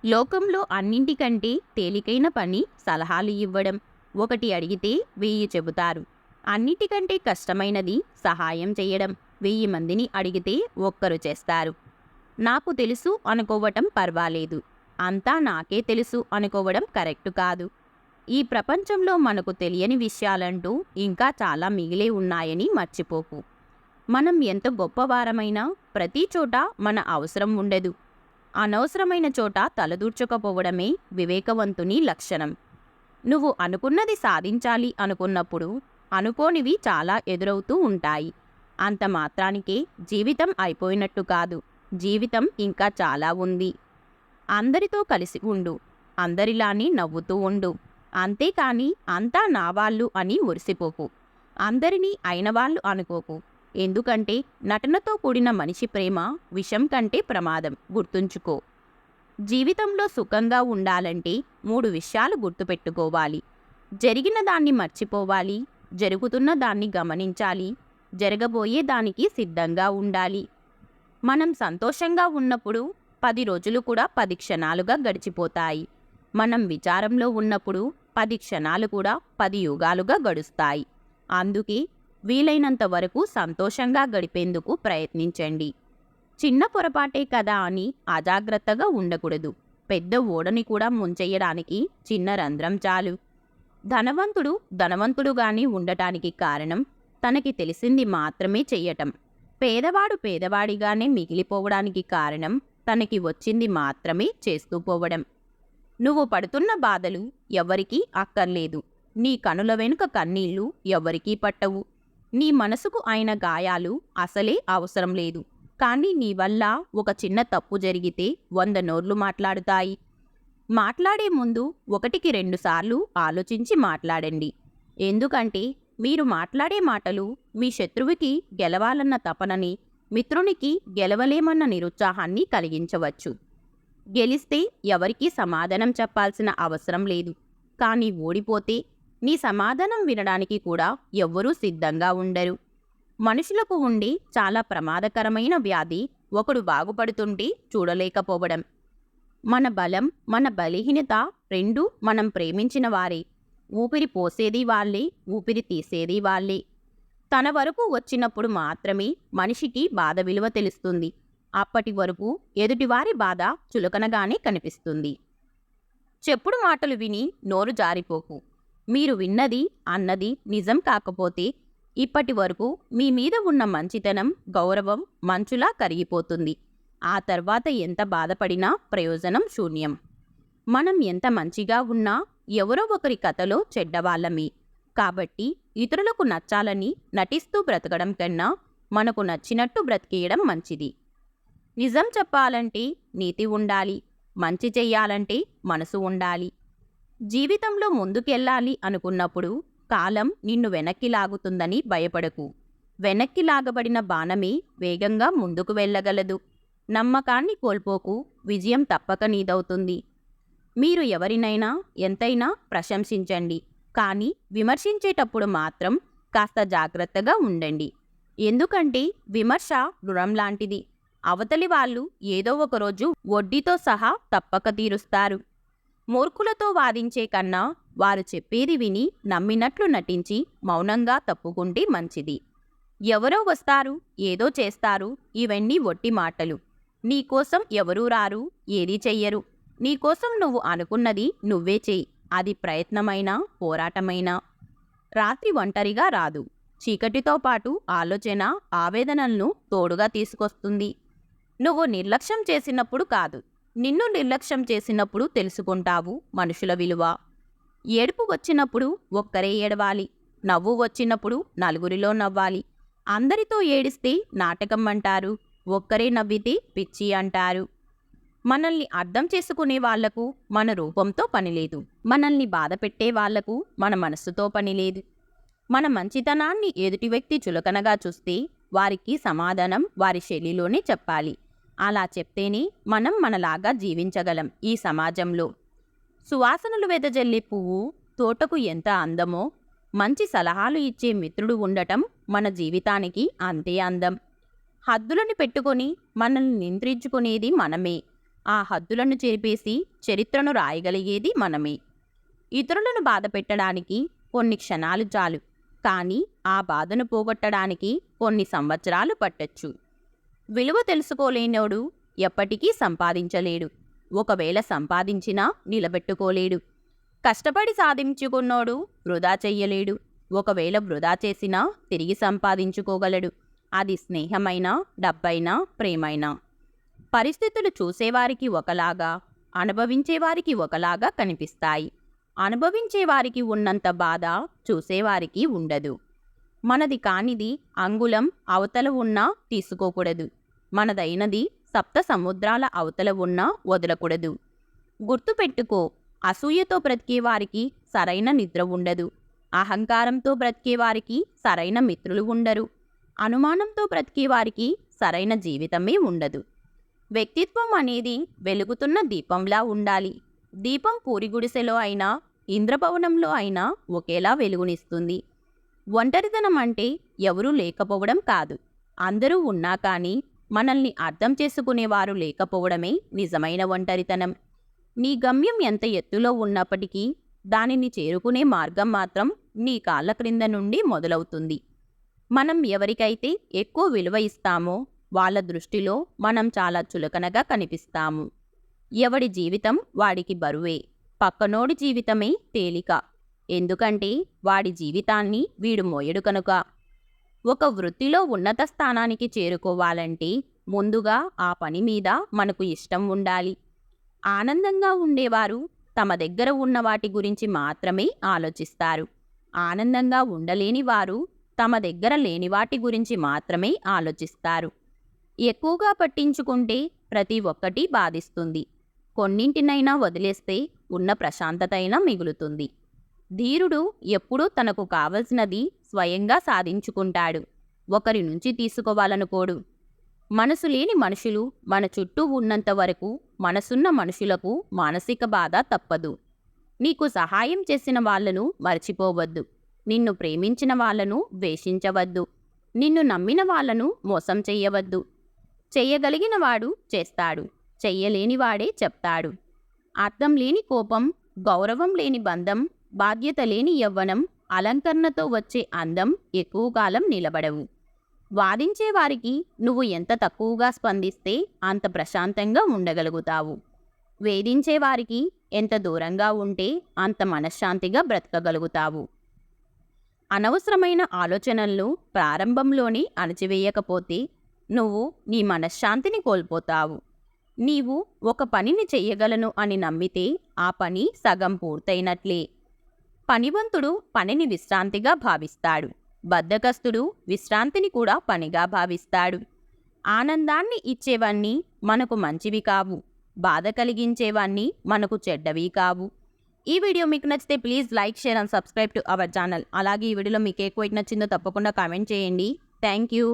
లోకంలో అన్నింటికంటే తేలికైన పని సలహాలు ఇవ్వడం. ఒకటి అడిగితే 1000 చెబుతారు. అన్నిటికంటే కష్టమైనది సహాయం చేయడం. 1000 మందిని అడిగితే ఒక్కరు చేస్తారు. నాకు తెలుసు అనుకోవటం పర్వాలేదు. అంతా నాకే తెలుసు అనుకోవడం కరెక్టు కాదు. ఈ ప్రపంచంలో మనకు తెలియని విషయాలంటూ ఇంకా చాలా మిగిలే ఉన్నాయని మర్చిపోకు. మనం ఎంత గొప్పవారమైనా ప్రతి చోట మన అవసరం ఉండదు. అనవసరమైన చోట తలదూర్చకపోవడమే వివేకవంతుని లక్షణం. నువ్వు అనుకున్నది సాధించాలి అనుకున్నప్పుడు అనుకోనివి చాలా ఎదురవుతూ ఉంటాయి. అంత మాత్రానికే జీవితం అయిపోయినట్టు కాదు. జీవితం ఇంకా చాలా ఉంది. అందరితో కలిసి ఉండు. అందరిలానే నవ్వుతూ ఉండు. అంతేకాని అంతా నా వాళ్ళు అని మురిసిపోకు. అందరినీ అయినవాళ్ళు అనుకోకు. ఎందుకంటే నటనతో కూడిన మనిషి ప్రేమ విషం కంటే ప్రమాదం. గుర్తుంచుకో. జీవితంలో సుఖంగా ఉండాలంటే 3 విషయాలు గుర్తుపెట్టుకోవాలి. జరిగిన దాన్ని మర్చిపోవాలి. జరుగుతున్న దాన్ని గమనించాలి. జరగబోయే దానికి సిద్ధంగా ఉండాలి. మనం సంతోషంగా ఉన్నప్పుడు 10 రోజులు కూడా 10 క్షణాలుగా గడిచిపోతాయి. మనం విచారంలో ఉన్నప్పుడు 10 క్షణాలు కూడా 10 యుగాలుగా గడుస్తాయి. అందుకే వీలైనంత వరకు సంతోషంగా గడిపేందుకు ప్రయత్నించండి. చిన్న పొరపాటే కదా అని అజాగ్రత్తగా ఉండకూడదు. పెద్ద ఓడని కూడా ముంచెయ్యడానికి చిన్న రంధ్రం చాలు. ధనవంతుడు ధనవంతుడుగానే ఉండటానికి కారణం తనకి తెలిసింది మాత్రమే చెయ్యటం. పేదవాడు పేదవాడిగానే మిగిలిపోవడానికి కారణం తనకి వచ్చింది మాత్రమే చేస్తూ పోవడం. నువ్వు పడుతున్న బాధలు ఎవరికీ అక్కర్లేదు. నీ కనుల వెనుక కన్నీళ్లు ఎవరికీ పట్టవు. నీ మనసుకు అయిన గాయాలు అసలే అవసరం లేదు. కానీ నీ వల్ల ఒక చిన్న తప్పు జరిగితే 100 నోర్లు మాట్లాడుతాయి. మాట్లాడే ముందు 1కి 2 సార్లు ఆలోచించి మాట్లాడండి. ఎందుకంటే మీరు మాట్లాడే మాటలు మీ శత్రువుకి గెలవాలన్న తపనని, మిత్రునికి గెలవలేమన్న నిరుత్సాహాన్ని కలిగించవచ్చు. గెలిస్తే ఎవరికీ సమాధానం చెప్పాల్సిన అవసరం లేదు. కానీ ఓడిపోతే నీ సమాధానం వినడానికి కూడా ఎవ్వరూ సిద్ధంగా ఉండరు. మనుషులకు ఉండే చాలా ప్రమాదకరమైన వ్యాధి ఒకడు బాగుపడుతుంటే చూడలేకపోవడం. మన బలం, మన బలహీనత రెండూ మనం ప్రేమించిన వారే. ఊపిరి పోసేది వాళ్ళే, ఊపిరి తీసేది వాళ్ళే. తన వరకు వచ్చినప్పుడు మాత్రమే మనిషికి బాధ విలువ తెలుస్తుంది. అప్పటి వరకు ఎదుటివారి బాధ చులకనగానే కనిపిస్తుంది. చెప్పుడు మాటలు విని నోరు జారిపోకు. మీరు విన్నది అన్నది నిజం కాకపోతే ఇప్పటి వరకు మీ మీద ఉన్న మంచితనం, గౌరవం మంచులా కరిగిపోతుంది. ఆ తర్వాత ఎంత బాధపడినా ప్రయోజనం శూన్యం. మనం ఎంత మంచిగా ఉన్నా ఎవరో ఒకరి కథలో చెడ్డవాళ్ళమే. కాబట్టి ఇతరులకు నచ్చాలని నటిస్తూ బ్రతకడం కన్నా మనకు నచ్చినట్టు బ్రతికేయడం మంచిది. నిజం చెప్పాలంటే నీతి ఉండాలి. మంచి చెయ్యాలంటే మనసు ఉండాలి. జీవితంలో ముందుకెళ్ళాలి అనుకున్నప్పుడు కాలం నిన్ను వెనక్కి లాగుతుందని భయపడకు. వెనక్కి లాగబడిన బాణమే వేగంగా ముందుకు వెళ్ళగలదు. నమ్మకాన్ని కోల్పోకు. విజయం తప్పక నీదవుతుంది. మీరు ఎవరినైనా ఎంతైనా ప్రశంసించండి. కానీ విమర్శించేటప్పుడు మాత్రం కాస్త జాగ్రత్తగా ఉండండి. ఎందుకంటే విమర్శ రుణం లాంటిది. అవతలి వాళ్ళు ఏదో ఒకరోజు వడ్డీతో సహా తప్పక తీరుస్తారు. మూర్ఖులతో వాదించే కన్నా వారు చెప్పేది విని నమ్మినట్లు నటించి మౌనంగా తప్పుకుంటే మంచిది. ఎవరో వస్తారు, ఏదో చేస్తారు, ఇవన్నీ ఒట్టి మాటలు. నీకోసం ఎవరూ రారు, ఏదీ చెయ్యరు. నీకోసం నువ్వు అనుకున్నది నువ్వే చెయ్యి. అది ప్రయత్నమైనా పోరాటమైనా. రాత్రి ఒంటరిగా రాదు. చీకటితో పాటు ఆలోచన ఆవేదనలను తోడుగా తీసుకొస్తుంది. నువ్వు నిర్లక్ష్యం చేసినప్పుడు కాదు, నిన్ను నిర్లక్ష్యం చేసినప్పుడు తెలుసుకుంటావు మనుషుల విలువ. ఏడుపు వచ్చినప్పుడు ఒక్కరే ఏడవాలి. నవ్వు వచ్చినప్పుడు నలుగురిలో నవ్వాలి. అందరితో ఏడిస్తే నాటకం అంటారు. ఒక్కరే నవ్వితే పిచ్చి అంటారు. మనల్ని అర్థం చేసుకునే వాళ్లకు మన రూపంతో పనిలేదు. మనల్ని బాధ పెట్టే వాళ్లకు మన మనస్సుతో పనిలేదు. మన మంచితనాన్ని ఎదుటి వ్యక్తి చులకనగా చూస్తే వారికి సమాధానం వారి శైలిలోనే చెప్పాలి. అలా చెప్తేనే మనం మనలాగా జీవించగలం ఈ సమాజంలో. సువాసనలు వెదజల్లే పువ్వు తోటకు ఎంత అందమో, మంచి సలహాలు ఇచ్చే మిత్రుడు ఉండటం మన జీవితానికి అంతే అందం. హద్దులని పెట్టుకొని మనల్ని నియంత్రించుకునేది మనమే. ఆ హద్దులను చెరిపేసి చరిత్రను రాయగలిగేది మనమే. ఇతరులను బాధ పెట్టడానికి కొన్ని క్షణాలు చాలు, కానీ ఆ బాధను పోగొట్టడానికి కొన్ని సంవత్సరాలు పట్టొచ్చు. విలువ తెలుసుకోలేనోడు ఎప్పటికీ సంపాదించలేడు. ఒకవేళ సంపాదించినా నిలబెట్టుకోలేడు. కష్టపడి సాధించుకున్నోడు వృధా చెయ్యలేడు. ఒకవేళ వృధా చేసినా తిరిగి సంపాదించుకోగలడు. అది స్నేహమైనా, డబ్బైనా, ప్రేమైనా. పరిస్థితులు చూసేవారికి ఒకలాగా, అనుభవించేవారికి ఒకలాగా కనిపిస్తాయి. అనుభవించేవారికి ఉన్నంత బాధ చూసేవారికి ఉండదు. మనది కానిది అంగుళం అవతల ఉన్నా తీసుకోకూడదు. మనదైనది సప్త సముద్రాల అవతల ఉన్నా వదలకూడదు. గుర్తుపెట్టుకో, అసూయతో బ్రతికేవారికి సరైన నిద్ర ఉండదు. అహంకారంతో బ్రతికేవారికి సరైన మిత్రులు ఉండరు. అనుమానంతో బ్రతికేవారికి సరైన జీవితమే ఉండదు. వ్యక్తిత్వం అనేది వెలుగుతున్న దీపంలా ఉండాలి. దీపం పూరిగుడిసెలో అయినా, ఇంద్రభవనంలో అయినా ఒకేలా వెలుగునిస్తుంది. ఒంటరితనం అంటే ఎవరూ లేకపోవడం కాదు. అందరూ ఉన్నా కానీ మనల్ని అర్థం చేసుకునేవారు లేకపోవడమే నిజమైన ఒంటరితనం. నీ గమ్యం ఎంత ఎత్తులో ఉన్నప్పటికీ దానిని చేరుకునే మార్గం మాత్రం నీ కాళ్ళ క్రింద నుండి మొదలవుతుంది. మనం ఎవరికైతే ఎక్కువ విలువ ఇస్తామో వాళ్ళ దృష్టిలో మనం చాలా చులకనగా కనిపిస్తాము. ఎవడి జీవితం వాడికి బరువే, పక్కనోడి జీవితమే తేలిక. ఎందుకంటే వాడి జీవితాన్ని వీడు మోయడు కనుక. ఒక వృత్తిలో ఉన్నత స్థానానికి చేరుకోవాలంటే ముందుగా ఆ పని మీద మనకు ఇష్టం ఉండాలి. ఆనందంగా ఉండేవారు తమ దగ్గర ఉన్న వాటి గురించి మాత్రమే ఆలోచిస్తారు. ఆనందంగా ఉండలేని వారు తమ దగ్గర లేని వాటి గురించి మాత్రమే ఆలోచిస్తారు. ఎక్కువగా పట్టించుకుంటే ప్రతి ఒక్కటి బాధిస్తుంది. కొన్నింటినైనా వదిలేస్తే ఉన్న ప్రశాంతత అయినా మిగులుతుంది. ధీరుడు ఎప్పుడూ తనకు కావలసినది స్వయంగా సాధించుకుంటాడు. ఒకరి నుంచి తీసుకోవాలనుకోడు. మనసు లేని మనుషులు మన చుట్టూ ఉన్నంత వరకు మనసున్న మనుషులకు మానసిక బాధ తప్పదు. నీకు సహాయం చేసిన వాళ్లను మర్చిపోవద్దు. నిన్ను ప్రేమించిన వాళ్లను ద్వేషించవద్దు. నిన్ను నమ్మిన వాళ్లను మోసం చెయ్యవద్దు. చెయ్యగలిగినవాడు చేస్తాడు, చెయ్యలేనివాడే చెప్తాడు. అర్థం లేని కోపం, గౌరవం లేని బంధం, బాధ్యత లేని యవ్వనం, అలంకరణతో వచ్చే అందం ఎక్కువ కాలం నిలబడవు. వాదించేవారికి నువ్వు ఎంత తక్కువగా స్పందిస్తే అంత ప్రశాంతంగా ఉండగలుగుతావు. వేధించేవారికి ఎంత దూరంగా ఉంటే అంత మనశ్శాంతిగా బ్రతకగలుగుతావు. అనవసరమైన ఆలోచనలను ప్రారంభంలోనే అణచివేయకపోతే నువ్వు నీ మనశ్శాంతిని కోల్పోతావు. నీవు ఒక పనిని చెయ్యగలను అని నమ్మితే ఆ పని సగం పూర్తయినట్లే. పనివంతుడు పనిని విశ్రాంతిగా భావిస్తాడు. బద్ధకస్తుడు విశ్రాంతిని కూడా పనిగా భావిస్తాడు. ఆనందాన్ని ఇచ్చేవన్నీ మనకు మంచివి కావు. బాధ కలిగించేవన్నీ మనకు చెడ్డవి కావు. ఈ వీడియో మీకు నచ్చితే please like, share and subscribe to our channel. అలాగే ఈ వీడియోలో మీకు ఏ క్వైట్ నచ్చిందో తప్పకుండా కామెంట్ చేయండి. Thank you.